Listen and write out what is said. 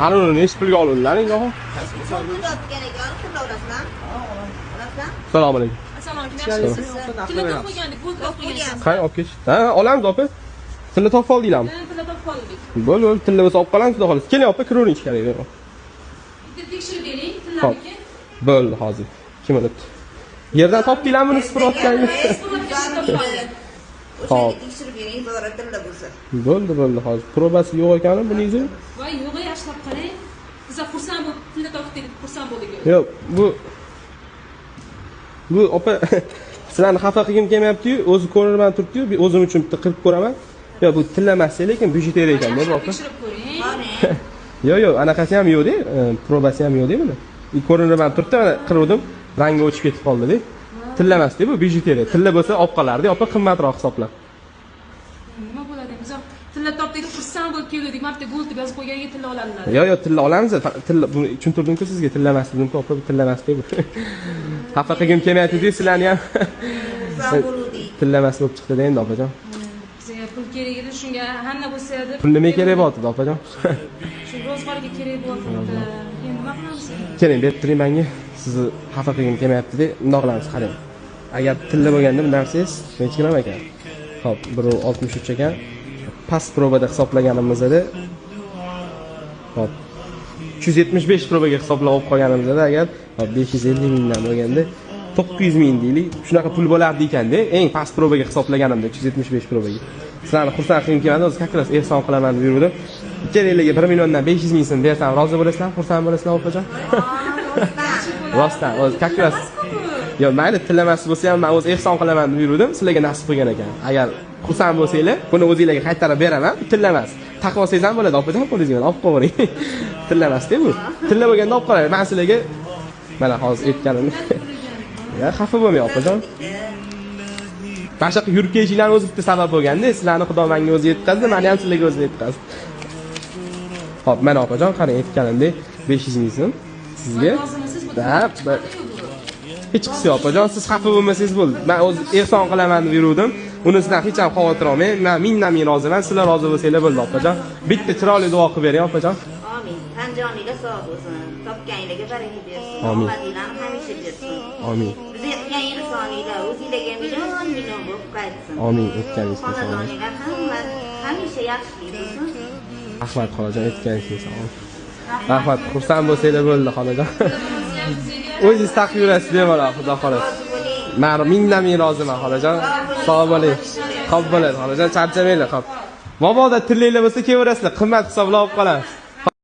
Ana uni nechi pulga oldilaring, oha? Assalomu alaykum. Qani olib ketish? Ha, olamiz opa. Tilla topib oldinglarmi? Tilla topib oldik. Bo'l, tilla bo'lsa olib qolamiz, xudo xohlasa. Keling opa, kiravering ichkariga. Bitta tekshirib bering, tillarniki. Bo'ldi, hozir. Kim olibdi? Yerdan topdinglarmi buni supurayotganingiz? Hop. Tekshirib bering, to'g'ri tilla bo'lsa. Bo'ldi, hozir. Probasi yo'q ekan buningizni. Voy, yo'q, yaxshilab qarang. Biza xursand bo'lib, tilla topdik, xursand bo'ldik. Yo'q, bu opa sizlarni xafa qilgim kelmayapti-yu, o'zi ko'rarman turibdi-yu, o'zim uchun bitta qilib ko'raman. Yo'q, bu tilla emas, lekin byudjeteri ekan, bo'ldi opa. Tekshirib ko'ring. Yo'q, anaqasi ham yo'q-da, probasi ham yo'q-da buni. Ko'rarman turibdi, mana qiruvdim, rangi o'chib ketib qoldi-da. Tilla emas-da, bu byudjeteri. Tilla bo'lsa olib qolardi, opa qimmatroq hisoblab. Nima bo'ladi? Biz tilla topdik, xursand bo'lib keldik. Mana bitta go'ltib yozib qo'yganiga tilla oladilar. Yo'q, tilla olamiz. Tilla buni tushuntirdim-ku sizga, tilla emas dedim-ku, opa, bu tilla emas-da bu. Xafa qilgim kelmayapti-ku sizlarni ham. Tilla emas bo'lib chiqdi-da endi opajon. Bizga pul kerak edi, shunga hamma bo'lsa edi. Pul nima kerak bo'ldi, opajon? Shu ro'zg'orga kerak bo'ldi. Endi nima qilamiz? Keling, berib turing menga. Sizni xafa qilgim kelmayapti-da, bundoq qilamiz, qarang. Agar tilla bo'lganda bu narsangiz necha gramm ekan? Xo'p, 1.63 ekan. Past probada hisoblaganimizda hop 375 probaga hisoblab olib qolganimizda agar 550 mingdan bo'lganda 900 ming deylik, shunaqa pul bo'lardi ekanda, eng past probaga hisoblaganimda 375 probaga. Sizlarni xursand qilgim kelmadi, o'zi kakras ehson qilaman deb yurdim. Ikkalangiga 1 milliondan 500 ming so'm bersam rozi bo'lasizlarmi? Xursand bo'lasizlarmi, opajon? Rostdan, o'zi kakras. Yo'q, mayli, tillamas bo'lsa ham men o'zi ehson qilaman deb yurdim, sizlarga nasib qilgan ekan. Agar xursand bo'lsanglar, buni o'zingizlarga qaytarib beraman. Tillamas. Taqib olsangiz ham bo'ladi, opajon, qo'lingizga olib qo'ying. Tillamas-da bu. Tilla bo'lganda olib qo'ying. Men sizlarga mana hozir aytganimni. Ya, xafa bo'lmang, opajon. Boshqa yurib kelishinglarning o'zi bitta sabab bo'lganda, sizlarni Xudo menga o'zi yetkazdi, meni ham sizlarga o'zi yetkazdi. Xo'p, mana opajon, qarang, aytganimdek 500 ming so'm sizga. Hech qisi yo'q, opajon, siz xafa bo'lmasangiz bo'ldi. Men o'zi ehson qilaman deb yurdim. Unisidan hech ham xavotir olmang. Men mingdan-ming roziman. Sizlar rozi bo'lsanglar bo'ldi, opajon. Bitta chiroyli duo qilib bering, opajon. Amin. Tan joningizga sog' bo'lsin. Topganingizga baraka bersin. Amin. Omadinglarni hamisha bersin. Amin. Biz aytgan insoninglar o'zingizlarga million bo'lib qaytsin. Amin. Aytganingiz kelsin. Xonadoninglar hamisha yaxshilik bo'lsin. Rahmat, xolajon, aytganingiz kelsin. Rahmat, xursand bo'lsanglar bo'ldi, xolajon. O'zingiz taqib yurasiz, bemalol, xudo xohlasa. Men mingdan-ming roziman, xolajon. Sog' bo'ling. Xo'p bo'ladi, xolajon, charchamanglar, xo'p. Mabodo tillanglar bo'lsa, kelaverasizlar, qimmat hisoblab olib qolamiz.